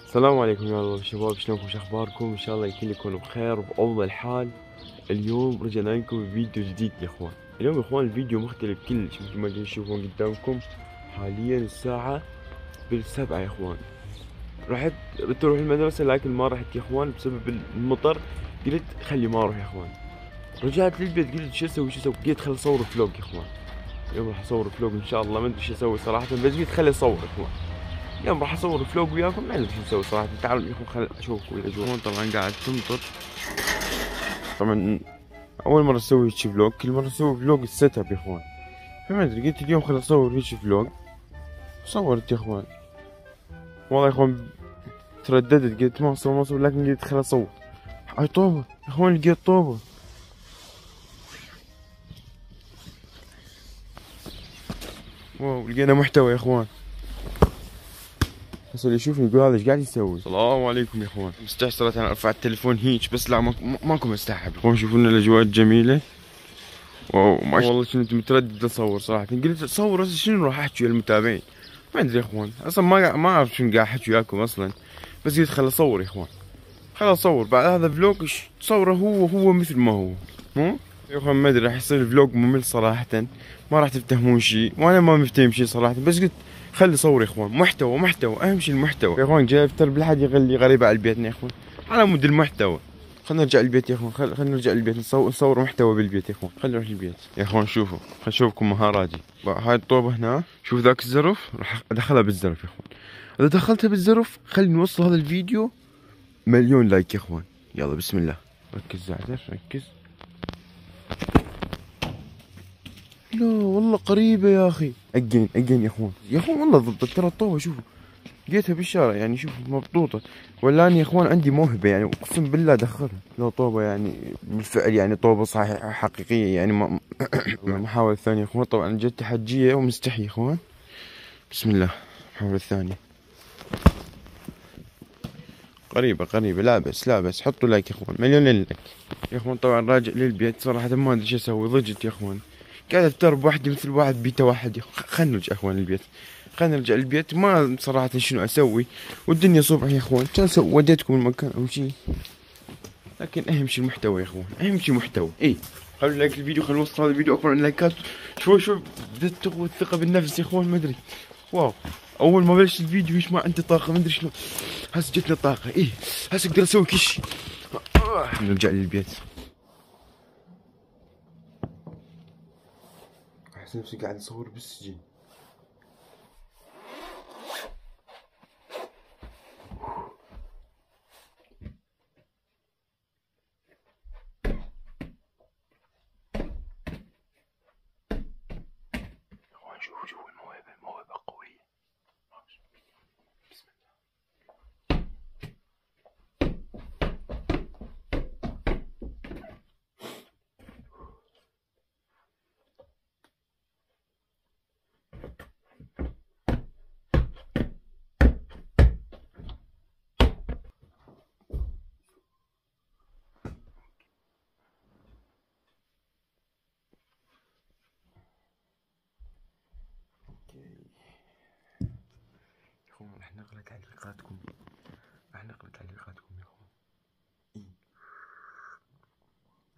السلام عليكم يا الله شباب، شلونكم؟ شو اخباركم؟ ان شاء الله الكل يكون بخير وبافضل حال. اليوم رجعنا لكم بفيديو جديد يا اخوان. اليوم يا اخوان الفيديو مختلف كلش، مثل ما تشوفون قدامكم. حاليا الساعة بالسبعة يا اخوان. ردت اروح المدرسة لكن ما رحت يا اخوان بسبب المطر. قلت خلي ما اروح يا اخوان. رجعت للبيت قلت شو اسوي قلت خلي اصور فلوج يا اخوان. اليوم راح اصور فلوج ان شاء الله، ما ادري شو اسوي صراحة، بس قلت خلي اصور يا اخوان. اليوم راح اصور فلوج وياكم، ما ادري شو نسوي صراحه. تعالوا يا اخوان خل اشوفكم الاجواء. طبعا قاعد تمطر. طبعا اول مره اسوي هيك فلوج، كل مره اسوي فلوج السيت اب يا اخوان. فما ادري قلت اليوم خل اصور هيك فلوج. صورت يا اخوان. والله يا اخوان ترددت، قلت ما اصور لكن قلت خل اصور. هاي طوبه يا اخوان، لقيت طوبه. واو لقينا محتوى يا اخوان. بس اللي يشوفني يقول هذا ايش قاعد يسوي. السلام عليكم يا اخوان. مستحسرت انا ارفع التليفون هيك، بس لا ماكو مستحب. اخوان شوفوا لنا الاجواء الجميله. واو ما والله كنت متردد اصور صراحه، قلت اصور هسه شنو راح احكي للمتابعين. ما ادري يا اخوان، اصلا ما اعرف شنو قاعد احكي وياكم اصلا. بس قلت خل اصور يا اخوان. خل اصور بعد هذا فلوج تصوره هو مثل ما هو. مو يا اخوان ما ادري راح يصير فلوج ممل صراحه. ما راح تفتهمون شيء وانا ما مفتهم شيء صراحه، بس قلت خلي اصور يا اخوان. محتوى اهم شيء المحتوى يا اخوان. جاي افتر بالحد يغلي غريبه على البيتنا يا اخوان، على مود المحتوى. خلينا نرجع البيت يا اخوان، خلينا نرجع البيت نصور محتوى بالبيت يا اخوان. خلينا نروح البيت يا اخوان. شوفوا خل اشوفكم مهاراتي. هاي الطوبة هنا، شوف ذاك الزرف راح ادخلها بالزرف يا اخوان. اذا دخلتها بالزرف خلينا نوصل هذا الفيديو 1,000,000 لايك يا اخوان. يلا بسم الله. ركز زعتر ركز. لا والله قريبة يا اخي. اجين يا اخوان والله ضبطت ترى الطوبة. شوفوا لقيتها بالشارع يعني، شوف مبطوطة. والله يا اخوان عندي موهبة يعني، اقسم بالله دخلها. لو طوبة يعني بالفعل يعني طوبة صحيحة حقيقية يعني ما المحاولة الثانية يا اخوان. طبعا جت تحجية ومستحي يا اخوان. بسم الله. المحاولة الثانية قريبة. لا بس حطوا لايك يا اخوان، 1,000,000 لايك يا اخوان. طبعا راجع للبيت صراحة ما ادري شو اسوي، ضجت يا اخوان. قاعد افترب وحدي مثل واحد بيتا واحد يا اخوان. خلنا نرجع يا اخوان البيت. خلنا نرجع البيت. ما صراحة شنو اسوي والدنيا صبح يا اخوان. كان وديتكم المكان او شي، لكن اهم شي المحتوى يا اخوان. اهم شي محتوى. خلوا لايك الفيديو، خلوا نوصل هذا الفيديو اكبر من اللايكات. شوي بدأت تقوى الثقة بالنفس يا اخوان. ما ادري واو. اول ما بلشت الفيديو ايش ما عندي طاقة، ما ادري شلون. هسه جتني الطاقة. هسه اقدر اسوي كل شي. نرجع للبيت. احس نفسي قاعد اصور بالسجن. اخوان شوفوا الموهبة قوية. بسم الله. يا اخوان راح نقرا تعليقاتكم. يا اخوان. اي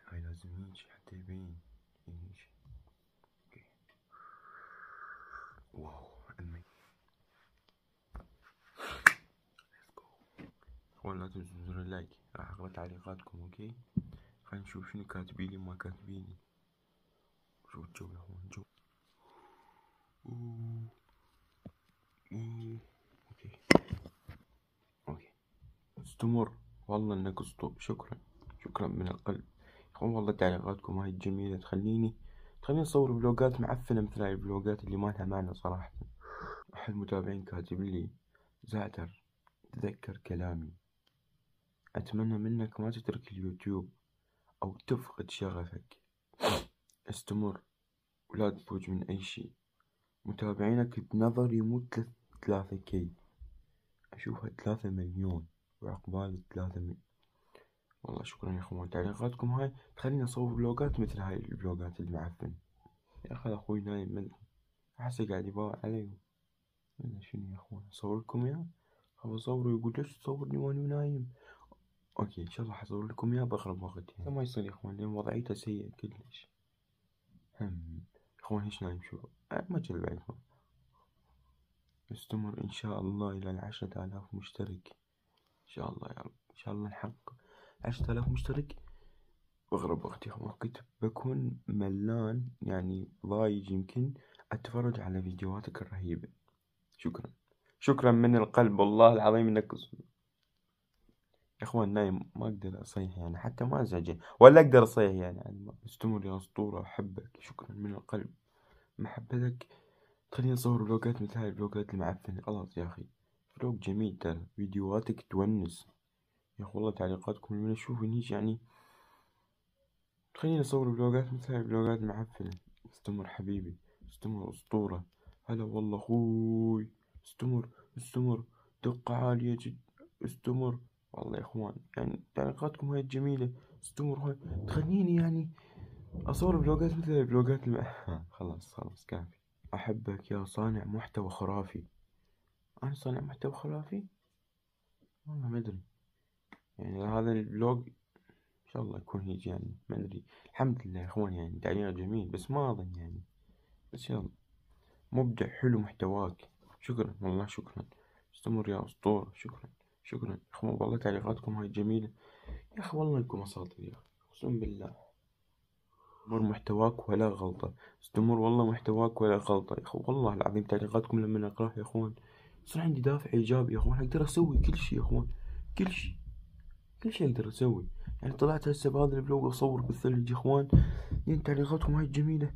هاي لازم يجي حتى يبين. يجي. اوكي. واو امي. اخوان لا تنسوا زر اللايك. راح اقرا تعليقاتكم. اوكي خلينا نشوف شنو كاتبيلي وما كاتبيلي. شوف الجو يا اخوان جو. أوه. أوه. اوكي استمر. والله انك اسطول. شكرا من القلب يا اخوان. والله تعليقاتكم هاي الجميلة تخليني اصور فلوقات معفنة مثل هاي الفلوقات اللي ما لها معنى صراحة. احد المتابعين كاتب لي زعتر تذكر كلامي، اتمنى منك ما تترك اليوتيوب او تفقد شغفك. استمر ولا تضوج من اي شيء. متابعينك بنظري مو 3K، اشوفها 3,000,000 وعقبال 3 والله شكرا يا اخوان. تعليقاتكم هاي تخليني اصور فلوقات مثل هاي الفلوقات المعفنة. يا اخي اخوي نايم، مدري احسه قاعد يباوع علي. مدري شنو يا اخوان. اصور لكم اياه. ابى اصوره يقول ليش تصورني وانا نايم. اوكي ان شاء الله حصور لكم اياه باقرب وقت يعني. ما يصير يا اخوان لان وضعيته سيئة كلش. يا اخوان ايش نايم شو ما جلب عليكم. نستمر ان شاء الله الى 10,000 مشترك ان شاء الله يا رب. ان شاء الله نحقق 10,000 مشترك باقرب وقت يا اخوان. كنت بكون ملان يعني ضايج يمكن اتفرج على فيديوهاتك الرهيبة. شكرا شكرا من القلب والله العظيم انك يا اخوان نايم ما اقدر اصيح يعني حتى ما ازعجه ولا اقدر اصيح يعني. استمر يا اسطورة احبك شكرا من القلب. محبتك تخليني اصور فلوجات مثل هاي الفلوجات المعفنة. خلاص يا اخي فلوج جميل ترى فيديوهاتك تونس يا اخي والله. تعليقاتكم لما اشوف هنيش يعني تخليني اصور فلوجات مثل هاي الفلوجات المعفنة. استمر حبيبي استمر اسطورة. هلا والله اخوي استمر استمر دقة عالية جدا استمر. والله يا اخوان يعني تعليقاتكم هاي الجميلة استمر هاي تخليني يعني اصور فلوجات مثل الفلوجات خلاص خلاص كافي. احبك يا صانع محتوى خرافي. انا صانع محتوى خرافي والله ما ادري يعني هذا الفلوج ان شاء الله يكون هيك يعني ما ادري. الحمد لله يا اخوان يعني تعليق جميل بس ما اظن يعني بس يلا مبدع حلو محتواك. شكرا والله شكرا. استمر يا اسطورة شكرا شكرا يا اخوان والله تعليقاتكم هاي جميلة يا اخي والله انكم اساطير يا اخي اقسم بالله. استمر محتواك ولا غلطة. استمر والله محتواك ولا غلطة يا اخو والله العظيم. تعليقاتكم لما اقراها يا اخوان يصير عندي دافع ايجابي يا اخوان. اقدر اسوي كل شيء يا اخوان كل شيء كل شيء اقدر اسوي. يعني طلعت هسه بهذا الفلوج اصور بالثلج يا اخوان لان تعليقاتكم هاي الجميلة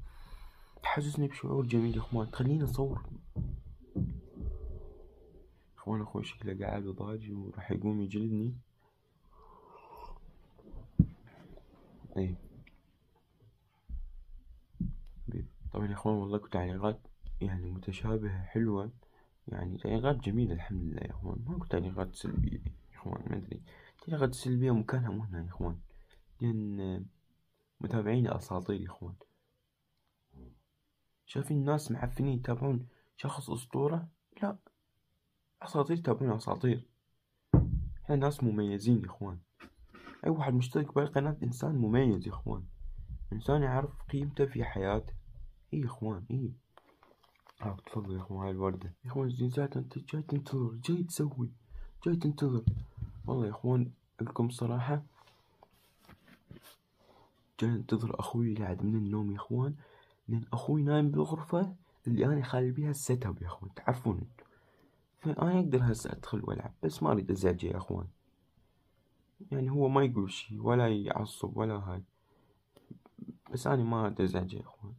تحسسني بشعور جميل يا اخوان تخليني اصور. اخوان اخوي شكله قاعد وضاج وراح يقوم يجلدني. اي طبعا يا اخوان والله تعليقات يعني متشابهة حلوة يعني تعليقات جميلة الحمد لله يا اخوان. ماكو تعليقات سلبية يا اخوان ما ادري. التعليقات السلبية مكانها مو هنا يا اخوان لان متابعيني اساطير يا اخوان. شايفين الناس معفنين يتابعون شخص اسطورة؟ لا اساطير يتابعون اساطير. احنا ناس مميزين يا اخوان. اي واحد مشترك بهالقناة انسان مميز يا اخوان. انسان يعرف قيمته في حياته. اي يا اخوان اي. تفضل يا اخوان هاي الوردة يا اخوان. زينزات انت جاي تنتظر جاي تسوي جاي تنتظر. والله يا اخوان لكم صراحة جاي انتظر اخوي قاعد من النوم يا اخوان لان اخوي نايم بالغرفة اللي انا خالي بيها السيت اب يا اخوان تعرفون انتو. فانا اقدر هسه ادخل والعب بس ما اريد ازعجه يا اخوان. يعني هو ما يقول شي ولا يعصب ولا هاي بس انا ما اريد ازعجه يا اخوان.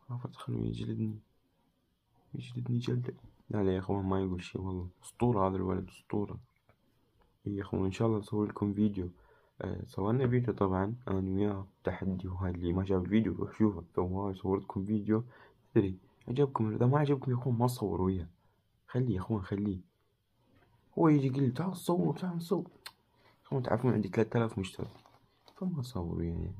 خاف ادخل ويجلدني يجلدني جلدة. لا لا يا اخوان ما يقول شي والله اسطورة هذا الولد اسطورة. يا اخوان ان شاء الله نصور لكم فيديو. صورنا فيديو طبعا انا وياه تحدي وهاي اللي ما شاف الفيديو روح شوفه. فهواي صورتكم فيديو ادري عجبكم. اذا ما عجبكم يا اخوان ما تصوروا وياه. خليه يا اخوان خليه. هو يجي يقول لي تعال صور تعال نصور. اخوان تعرفون عندي 3000 مشترك فما صور يعني.